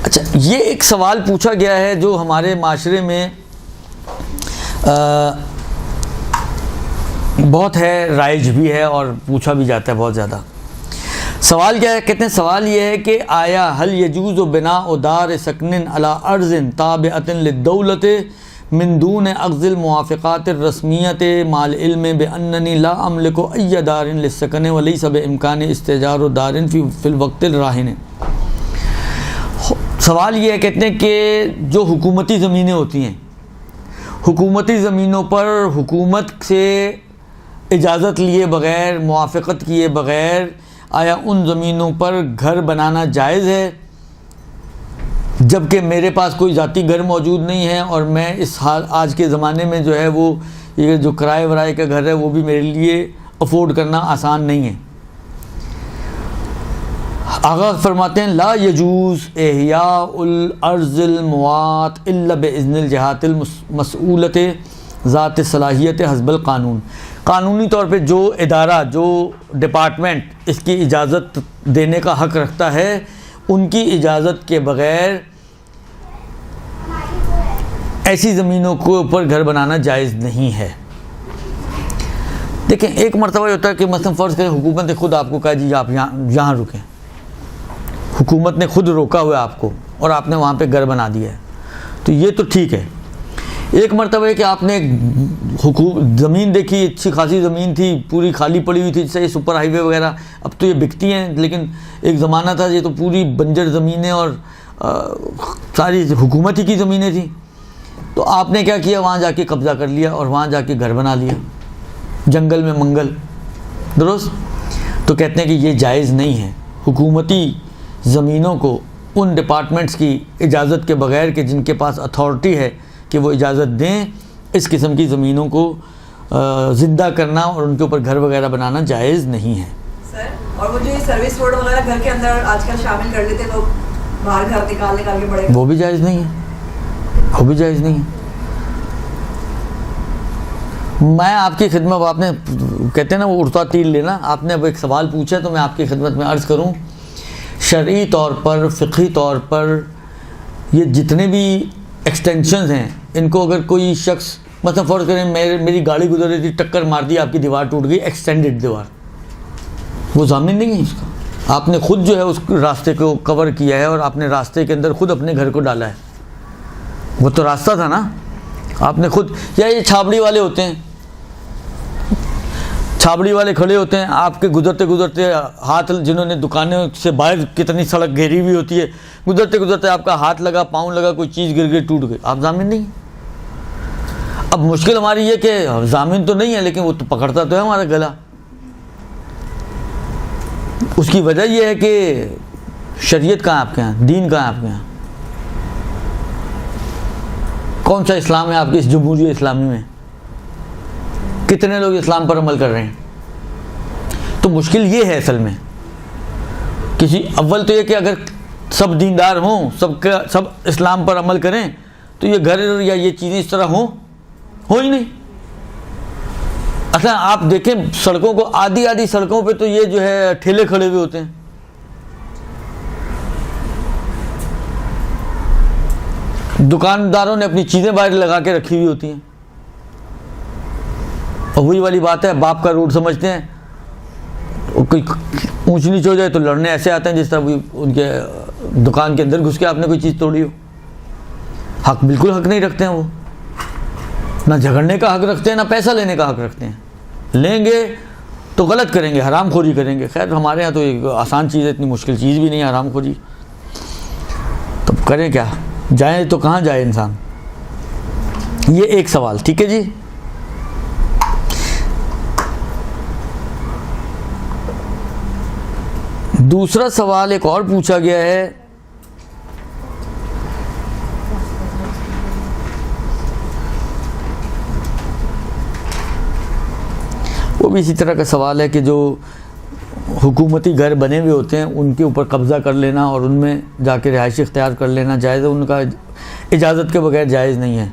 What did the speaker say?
اچھا، یہ ایک سوال پوچھا گیا ہے جو ہمارے معاشرے میں بہت ہے، رائج بھی ہے اور پوچھا بھی جاتا ہے بہت زیادہ۔ سوال کیا ہے؟ کہتے ہیں سوال یہ ہے کہ آیا حل یجوز بناء دار سکن علی ارض تابعۃ للدولۃ من دون اخذ الموافقات الرسمیۃ مع العلم باننی لا املک ای دار للسکن ولیس بامکان استئجار دار فی الوقت الراہن۔ سوال یہ ہے، کہتے ہیں کہ جو حکومتی زمینیں ہوتی ہیں، حکومتی زمینوں پر حکومت سے اجازت لیے بغیر، موافقت کیے بغیر، آیا ان زمینوں پر گھر بنانا جائز ہے؟ جبکہ میرے پاس کوئی ذاتی گھر موجود نہیں ہے اور میں اس حال آج کے زمانے میں جو ہے وہ یہ جو کرائے ورائے کا گھر ہے وہ بھی میرے لیے افورڈ کرنا آسان نہیں ہے۔ آغا فرماتے ہیں لا یجوز احیاء الارض الموات الا باذن الجہات المسئولۃ ذات صلاحیت حسب القانون۔ قانونی طور پہ جو ادارہ، جو ڈپارٹمنٹ اس کی اجازت دینے کا حق رکھتا ہے، ان کی اجازت کے بغیر ایسی زمینوں کے اوپر گھر بنانا جائز نہیں ہے۔ دیکھیں، ایک مرتبہ یہ ہوتا ہے کہ مثلا فرض کریں حکومت نے خود آپ کو کہا جی آپ یہاں رکیں، حکومت نے خود روکا ہوا ہے آپ کو اور آپ نے وہاں پہ گھر بنا دیا ہے، تو یہ تو ٹھیک ہے۔ ایک مرتبہ ہے کہ آپ نے زمین دیکھی، اچھی خاصی زمین تھی، پوری خالی پڑی ہوئی تھی، جیسے یہ سپر ہائی وے وغیرہ اب تو یہ بکتی ہیں، لیکن ایک زمانہ تھا یہ تو پوری بنجر زمینیں اور ساری حکومت ہی کی زمینیں تھیں، تو آپ نے کیا کیا، وہاں جا کے قبضہ کر لیا اور وہاں جا کے گھر بنا لیا، جنگل میں منگل، درست؟ تو کہتے ہیں کہ یہ جائز نہیں ہے۔ حکومتی زمینوں کو ان ڈپارٹمنٹس کی اجازت کے بغیر کہ جن کے پاس اتھارٹی ہے کہ وہ اجازت دیں، اس قسم کی زمینوں کو زندہ کرنا اور ان کے اوپر گھر وغیرہ بنانا جائز نہیں ہے۔ سر، اور وہ جو یہ سروس روڈ وغیرہ گھر کے اندر آج کل شامل کر لیتے لوگ، باہر گھر نکال کے بڑے، وہ بھی جائز نہیں ہے، وہ بھی جائز نہیں ہے۔ میں آپ کی خدمت، آپ نے کہتے ہیں نا وہ اڑتا تیر لینا، آپ نے اب ایک سوال پوچھا تو میں آپ کی خدمت میں عرض کروں، شرعی طور پر، فقہی طور پر یہ جتنے بھی ایکسٹینشنز ہیں، ان کو اگر کوئی شخص مثلا فرض کریں میری گاڑی گزر رہی تھی، ٹکر مار دی، آپ کی دیوار ٹوٹ گئی، ایکسٹینڈڈ دیوار، وہ ضامن نہیں ہے اس کا، آپ نے خود جو ہے اس راستے کو کور کیا ہے اور آپ نے راستے کے اندر خود اپنے گھر کو ڈالا ہے، وہ تو راستہ تھا نا، آپ نے خود۔ یا یہ چھابڑی والے ہوتے ہیں، چھابڑی والے کھڑے ہوتے ہیں، آپ کے گزرتے گزرتے ہاتھ، جنہوں نے دکانوں سے باہر کتنی سڑک گھیری ہوئی ہوتی ہے، گزرتے گزرتے آپ کا ہاتھ لگا، پاؤں لگا، کوئی چیز گر گئی، ٹوٹ گئی، آپ ضامن نہیں ہیں۔ اب مشکل ہماری یہ کہ ضامن تو نہیں ہے لیکن وہ تو پکڑتا تو ہے ہمارا گلا۔ اس کی وجہ یہ ہے کہ شریعت کہاں آپ کے یہاں، دین کہاں آپ کے یہاں، کون سا اسلام ہے آپ کی اس جمہوریہ اسلامی میں؟ کتنے لوگ اسلام پر عمل کر رہے ہیں؟ تو مشکل یہ ہے اصل میں، کسی اول تو یہ کہ اگر سب دیندار ہوں، سب اسلام پر عمل کریں تو یہ گھر یا یہ چیزیں اس طرح ہو ہی نہیں۔ اصلا آپ دیکھیں سڑکوں کو، آدھی سڑکوں پہ تو یہ جو ہے ٹھیلے کھڑے ہوئے ہوتے ہیں، دکانداروں نے اپنی چیزیں باہر لگا کے رکھی ہوئی ہوتی ہیں، اور وہی والی بات ہے، باپ کا روڈ سمجھتے ہیں، کوئی اونچ نیچ ہو جائے تو لڑنے ایسے آتے ہیں جس طرح ان کے دکان کے اندر گھس کے آپ نے کوئی چیز توڑی ہو۔ حق بالکل حق نہیں رکھتے ہیں، وہ نہ جھگڑنے کا حق رکھتے ہیں، نہ پیسہ لینے کا حق رکھتے ہیں، لیں گے تو غلط کریں گے، حرام خوری کریں گے۔ خیر ہمارے ہاں تو ایک آسان چیز ہے، اتنی مشکل چیز بھی نہیں ہے حرام خوری، تو کریں کیا، جائیں تو کہاں جائے انسان۔ یہ ایک سوال، ٹھیک ہے جی۔ دوسرا سوال ایک اور پوچھا گیا ہے، وہ بھی اسی طرح کا سوال ہے کہ جو حکومتی گھر بنے ہوئے ہوتے ہیں ان کے اوپر قبضہ کر لینا اور ان میں جا کے رہائش اختیار کر لینا جائز ہے، ان کا اجازت کے بغیر جائز نہیں ہے۔